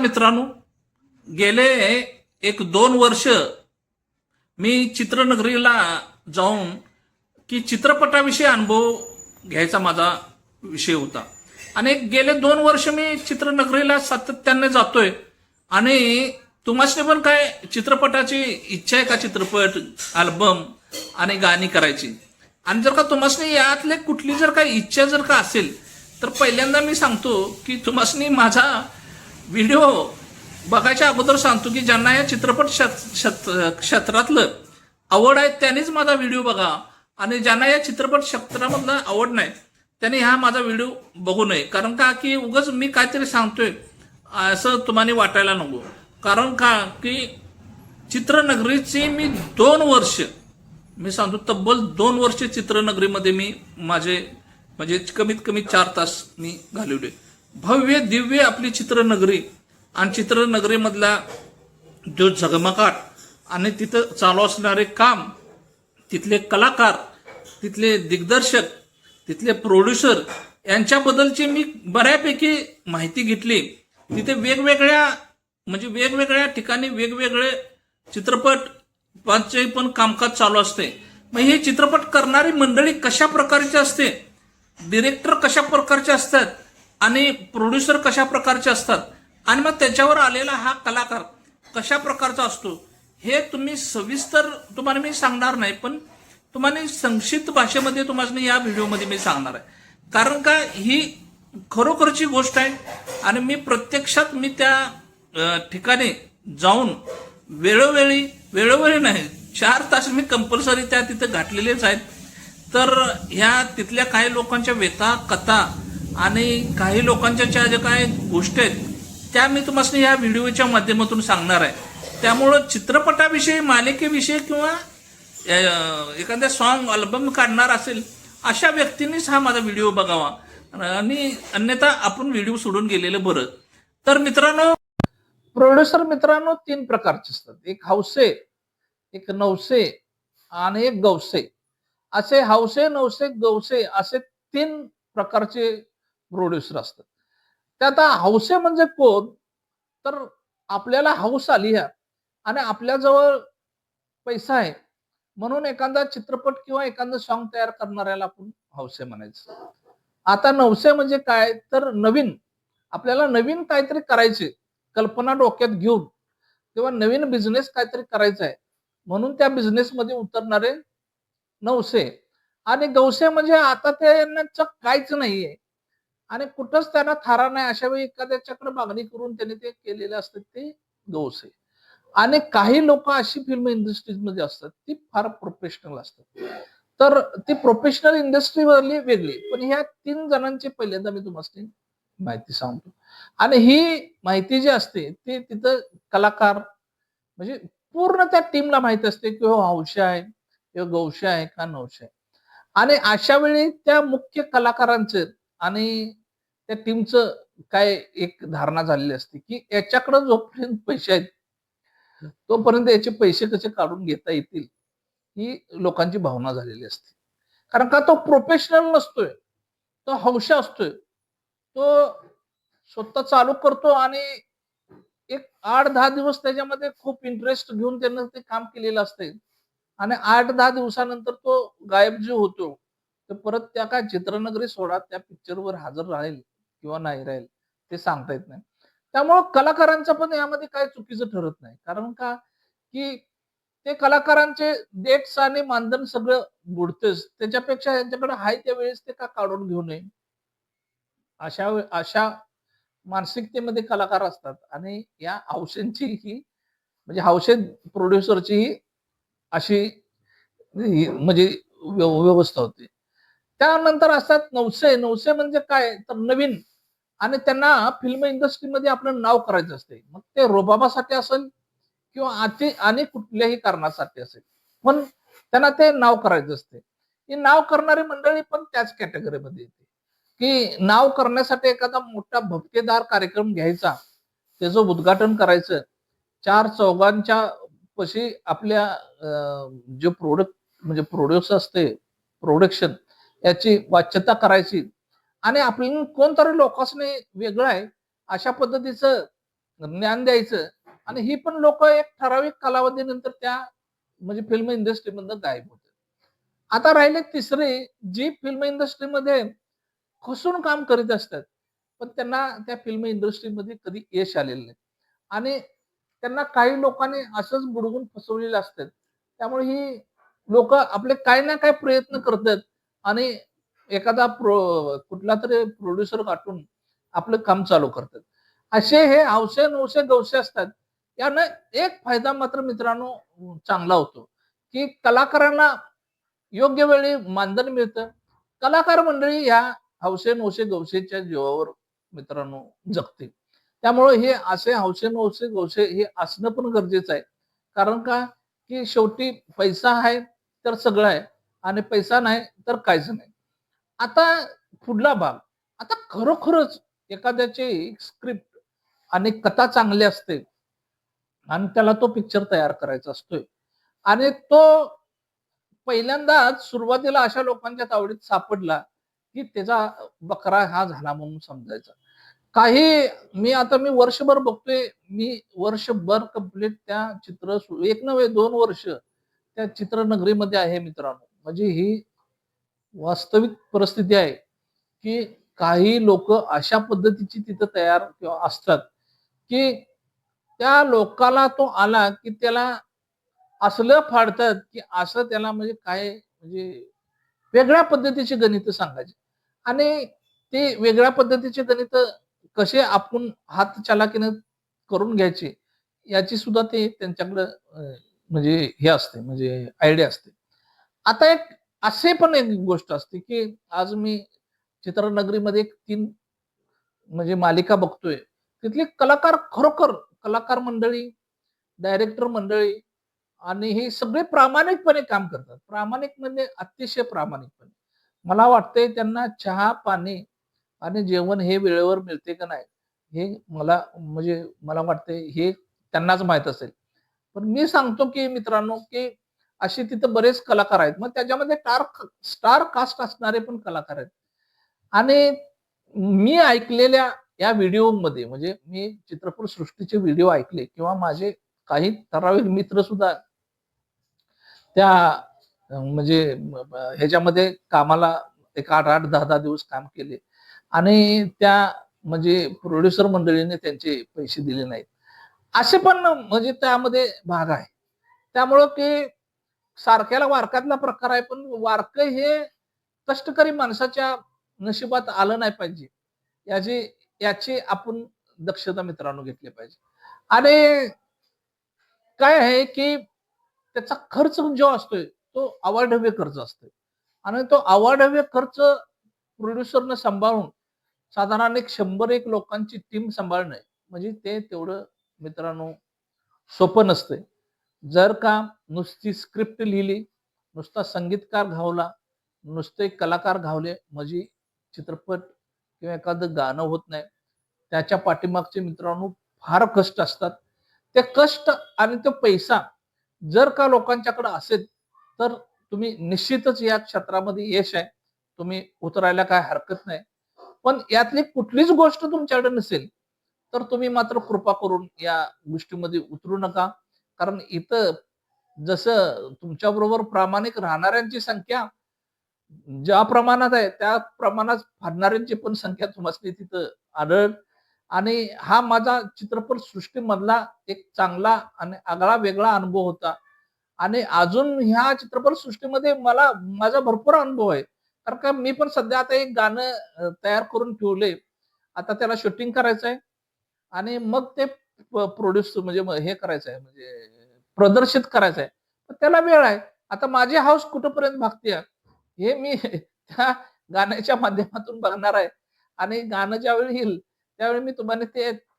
मित्रांनो, गेले एक 2 वर्ष मी चित्रनगरीला जाऊन की चित्रपटाविषयी अनुभव घ्यायचा माझा विषय होता. आणि गेले 2 वर्ष मी चित्रनगरीला सातत्याने जातोय. आणि तुम्हाला पण काय चित्रपटाची इच्छा आहे का? चित्रपट, अल्बम आणि गाणी करायची. आणि जर का तुम्हाला यातले कुठली जर काही इच्छा जर का असेल तर पहिल्यांदा मी सांगतो की तुम्हाला माझा व्हिडिओ बघायच्या अगोदर सांगतो की ज्यांना या चित्रपट क्षेत्रातलं आवड आहे त्यांनीच माझा व्हिडिओ बघा, आणि ज्यांना या चित्रपट क्षेत्रामधला आवड नाही त्यांनी हा माझा व्हिडिओ बघू नये. कारण का की उगाच मी काहीतरी सांगतोय असं तुम्हाला वाटायला नको. कारण का की चित्रनगरीची मी 2 वर्ष, मी सांगतो तब्बल 2 वर्ष चित्रनगरीमध्ये मी माझे म्हणजे कमीत कमी 4 तास मी घालवले. भव्य दिव्य आपली चित्रनगरी, आणि चित्रनगरीमधला जो झगमगाट आणि तिथं चालू असणारे काम, तिथले कलाकार, तिथले दिग्दर्शक, तिथले प्रोड्युसर यांच्याबद्दलची मी बऱ्यापैकी माहिती घेतली. तिथे वेगवेगळ्या ठिकाणी वेगवेगळे चित्रपटांचे पण कामकाज चालू असते. मग हे चित्रपट करणारी मंडळी कशा प्रकारची असते, डिरेक्टर कशा प्रकारचे असतात आणि प्रोड्युसर कशा प्रकारचे असतात, आणि मग त्याच्यावर आलेला हा कलाकार कशा प्रकारचा असतो, हे तुम्ही सविस्तर तुम्हाला मी सांगणार नाही, पण तुम्हाला संक्षिप्त भाषेमध्ये तुम्हाला या व्हिडिओमध्ये मी सांगणार आहे. कारण का ही खरोखरची गोष्ट आहे. आणि मी प्रत्यक्षात मी त्या ठिकाणी जाऊन वेळोवेळी नाही 4 तास मी कंपल्सरी त्या तिथे घातलेलेच आहेत. तर ह्या तिथल्या काही लोकांच्या व्यथा, कथा आणि काही लोकांच्या ज्या काही गोष्टी आहेत त्या मी तुम्हाला या व्हिडिओच्या माध्यमातून सांगणार आहे. त्यामुळं चित्रपटाविषयी, मालिकेविषयी किंवा एखाद्या सॉन्ग, अल्बम काढणार असेल अशा व्यक्तींनीच हा माझा व्हिडिओ बघावा, आणि अन्यथा आपण व्हिडिओ सोडून गेलेलं बरं. तर मित्रांनो, प्रोड्युसर मित्रांनो 3 प्रकारचे असतात. एक हौसे, एक नवसे आणि एक गवसे. असे हौसे, नवसे, गवसे असे 3 प्रकारचे प्रोड्युसर असतात. त्यात हौसे म्हणजे कोण? तर आपल्याला हौस आली ह्या आणि आपल्याजवळ पैसा आहे म्हणून एखादा चित्रपट किंवा एखादं सॉन्ग तयार करणाऱ्याला आपण हौसे म्हणायचं. आता नवसे म्हणजे काय? तर आपल्याला नवीन काहीतरी करायचे, कल्पना डोक्यात घेऊन किंवा नवीन बिझनेस काहीतरी करायचा आहे म्हणून त्या बिझनेसमध्ये उतरणारे नवसे. आणि गवसे म्हणजे आता त्यांना काहीच नाहीये आणि कुठंच त्यांना थारा नाही, अशा वेळी एखाद्याच्याकडे मागणी करून त्यांनी ते केलेले असतात ते गवसे. आणि काही लोक अशी फिल्म इंडस्ट्रीमध्ये असतात ती फार प्रोफेशनल असतात. तर ती प्रोफेशनल इंडस्ट्रीवरली वेगळी. पण ह्या 3 जणांची पहिल्यांदा मी तुम्हाला माहिती सांगतो. आणि ही माहिती जी असते ती तिथं कलाकार म्हणजे पूर्ण त्या टीमला माहिती असते की हो हौशे आहे किंवा गवशे आहे का नवशे आहे. आणि अशा वेळी त्या मुख्य कलाकारांचं आणि त्या टीमचं काय एक धारणा झालेली असते की याच्याकडे जोपर्यंत पैसे आहेत तोपर्यंत याचे पैसे कसे काढून घेता येतील ही लोकांची भावना झालेली असते. कारण का तो प्रोफेशनल नसतोय, तो हौशा असतोय. तो स्वतः चालू करतो आणि एक 8-10 दिवस त्याच्यामध्ये खूप इंटरेस्ट घेऊन त्यानं ते काम केलेलं असते. आणि 8-10 दिवसानंतर तो गायब जो होतो, तर परत त्या काय चित्रनगरी सोडा त्या पिक्चरवर हजर राहील किंवा नाही राहील ते सांगता येत नाही. त्यामुळं कलाकारांचं पण यामध्ये काही चुकीचं ठरत नाही. कारण का की ते कलाकारांचे डेट्स आणि मानधन सगळं बुडतेच. त्याच्यापेक्षा यांच्याकडे आहे त्या वेळेस ते का काढून घेऊ नये? अशा मानसिकतेमध्ये कलाकार असतात. आणि या हौसेंची ही म्हणजे हौसे प्रोड्युसरची ही अशी म्हणजे व्यवस्था होती. त्यानंतर असतात नवसे. नवसे म्हणजे काय? तर नवीन, आणि त्यांना फिल्म इंडस्ट्रीमध्ये आपलं नाव करायचं असते. मग ते रुबाबासाठी असेल किंवा आणि कुठल्याही कारणासाठी असेल, पण त्यांना ते नाव करायचं असते. ही नाव करणारी मंडळी पण त्याच कॅटेगरीमध्ये येते की नाव करण्यासाठी एखादा मोठा भपकेदार कार्यक्रम घ्यायचा, त्याचं उद्घाटन करायचं, 4 चौघांच्या पशी आपल्या जे म्हणजे प्रोड्युसर असते, प्रोडक्शन याची वाच्यता करायची आणि आपण कोणतरी लोकांनी वेगळं आहे अशा पद्धतीचं ज्ञान द्यायचं आणि ही पण लोक एक ठराविक कालावधीनंतर त्या म्हणजे फिल्म इंडस्ट्रीमधनं गायब होते. आता राहिले तिसरे, जी फिल्म इंडस्ट्रीमध्ये कसून काम करीत असतात, पण त्यांना त्या फिल्म इंडस्ट्रीमध्ये कधी यश आलेलं नाही आणि त्यांना काही लोकांनी असंच बुडवून फसवलेलं असतं. त्यामुळे ही लोक आपले काही ना काही प्रयत्न करतात आणि एखादा कुठला तरी प्रोड्युसर गाठून आपलं काम चालू करतात. असे हे हौसे नवसे गवसे असतात. यानं एक फायदा मात्र मित्रांनो चांगला होतो, की कलाकारांना योग्य वेळी मानधन मिळतं. कलाकार मंडळी ह्या हौसे नवसे गवसेच्या जीवावर मित्रांनो जगते. त्यामुळे हे असे हौसे नवसे गवसे हे असणं पण गरजेचं आहे. कारण का, की शेवटी पैसा आहे तर सगळं आहे आणि पैसा नाही तर काहीच नाही. आता पुढला भाग. आता खरोखरच एखाद्याची स्क्रिप्ट आणि कथा चांगली असते आणि त्याला तो पिक्चर तयार करायचा असतोय आणि तो पहिल्यांदाच सुरुवातीला अशा लोकांच्या तावडीत सापडला, की त्याचा बकरा हा झाला म्हणून समजायचा. मी वर्षभर बघतोय. मी वर्षभर कंप्लीट त्या एक नव्हे 2 वर्ष त्या चित्रनगरीमध्ये आहे मित्रांनो. म्हणजे ही वास्तविक परिस्थिती आहे, की काही लोकं अशा पद्धतीची तिथं तयार किंवा असतात, की त्या लोकाला तो आला, की त्याला असलं फाडतात, की असं त्याला म्हणजे काय म्हणजे वेगळ्या पद्धतीची गणितं सांगायची आणि ते वेगळ्या पद्धतीचे गणितं कसे आपण हातचलाकीनं करून घ्यायचे, याची सुद्धा ते त्यांच्याकडं म्हणजे हे असते म्हणजे आयडिया असते. आता असे पण एक गोष्ट असते, की आज मी चित्रनगरीमध्ये एक 3 म्हणजे मालिका बघतोय. तिथले कलाकार खरोखर कलाकार मंडळी, डायरेक्टर मंडळी आणि हे सगळे प्रामाणिकपणे काम करतात. प्रामाणिक म्हणजे अतिशय प्रामाणिकपणे. मला वाटतंय त्यांना चहा, पाणी आणि जेवण हे वेळेवर मिळते का नाही, हे मला वाटतंय हे त्यांनाच माहीत असेल. पण मी सांगतो, की मित्रांनो, की असे तिथं बरेच कलाकार आहेत. मग त्याच्यामध्ये स्टार कास्ट असणारे पण कलाकार आहेत. आणि मी ऐकलेल्या या व्हिडिओमध्ये म्हणजे मी चित्रपट सृष्टीचे व्हिडिओ ऐकले किंवा माझे काही ठराविक मित्र सुद्धा त्या म्हणजे ह्याच्यामध्ये कामाला एक 8-8, 10-10 दिवस काम केले आणि त्या म्हणजे प्रोड्युसर मंडळीने त्यांचे पैसे दिले नाहीत. असे पण म्हणजे त्यामध्ये भाग आहे. त्यामुळं की सारख्याला वारकातला प्रकार आहे, पण वारकं हे कष्टकरी माणसाच्या नशिबात आलं नाही पाहिजे. याची याची आपण दक्षता मित्रांनो घेतली पाहिजे. आणि काय आहे, की त्याचा खर्च जो असतोय, तो अवाढव्य खर्च असतोय आणि तो अवाढव्य खर्च प्रोड्युसरनं सांभाळून साधारण एक 100 लोकांची टीम सांभाळणं म्हणजे ते तेवढं मित्रांनो सोपं नसतंय. जर का नुसती स्क्रिप्ट लिहिली, नुसता संगीतकार घावला, नुसते कलाकार घावले म्हणजे चित्रपट किंवा एखादं गाणं होत नाही. त्याच्या पाठीमागचे मित्रांनो फार कष्ट असतात. ते कष्ट आणि तो पैसा जर का लोकांच्याकडे असेल, तर तुम्ही निश्चितच या क्षेत्रामध्ये यश आहे. तुम्ही उतरायला काय हरकत नाही. पण यातली कुठलीच गोष्ट तुमच्याकडे नसेल, तर तुम्ही मात्र कृपा करून या गोष्टीमध्ये उतरू नका. कारण इथं जसं तुमच्याबरोबर प्रामाणिक राहणाऱ्यांची संख्या ज्या प्रमाणात आहे, त्या प्रमाणात फाडणाऱ्यांची पण संख्या तुम्हासनी तिथं आढळेल आणि हा माझा चित्रपट सृष्टीमधला एक चांगला आणि आगळा-वेगळा अनुभव होता आणि अजून ह्या चित्रपट सृष्टीमध्ये माझा भरपूर अनुभव आहे. कारण का मी पण सध्या आता एक गाणं तयार करून ठेवलंय. आता त्याला शूटिंग करायचं आहे आणि मग ते प्रोड्यूस म्हणजे हे करायचं आहे म्हणजे प्रदर्शित करायचं आहे. तर त्याला वेळ आहे. आता माझी हौस कुठपर्यंत भागते हे मी त्या गाण्याच्या माध्यमातून बघणार आहे आणि गाणं ज्यावेळी येईल, त्यावेळी मी तुम्हाला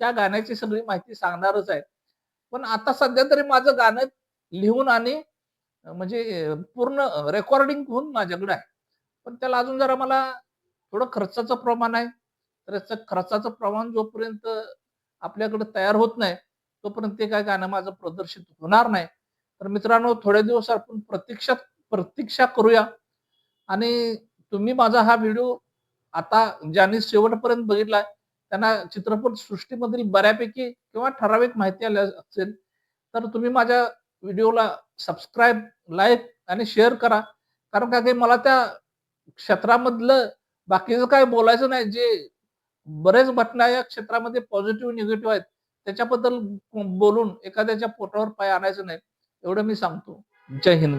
त्या गाण्याची सगळी माहिती सांगणारच आहे. पण आता सध्या तरी माझं गाणं लिहून आणि म्हणजे पूर्ण रेकॉर्डिंग होऊन माझ्याकडे आहे. पण त्याला अजून जरा मला थोडं खर्चाचं प्रमाण आहे. तर त्याचं खर्चाचं प्रमाण जोपर्यंत आपल्याकडे तयार होत नाही, तोपर्यंत ते काय गाणं माझं प्रदर्शित होणार नाही. तर मित्रांनो थोडे दिवस आपण प्रतीक्षा करूया आणि तुम्ही माझा हा व्हिडिओ आता ज्यांनी शेवटपर्यंत बघितलाय त्यांना चित्रपट सृष्टीमधील बऱ्यापैकी किंवा ठराविक माहिती आली असेल, तर तुम्ही माझ्या व्हिडिओला सबस्क्राईब, लाईक आणि शेअर करा. कारण का की मला त्या क्षेत्रामधलं बाकीचं काही बोलायचं नाही. जे बऱ्याच घटना या क्षेत्रामध्ये पॉझिटिव्ह, निगेटिव्ह आहेत. त्याच्याबद्दल बोलून एखाद्याच्या पोटावर पाय आणायचं नाही. एवढं मी सांगतो. जय हिंद.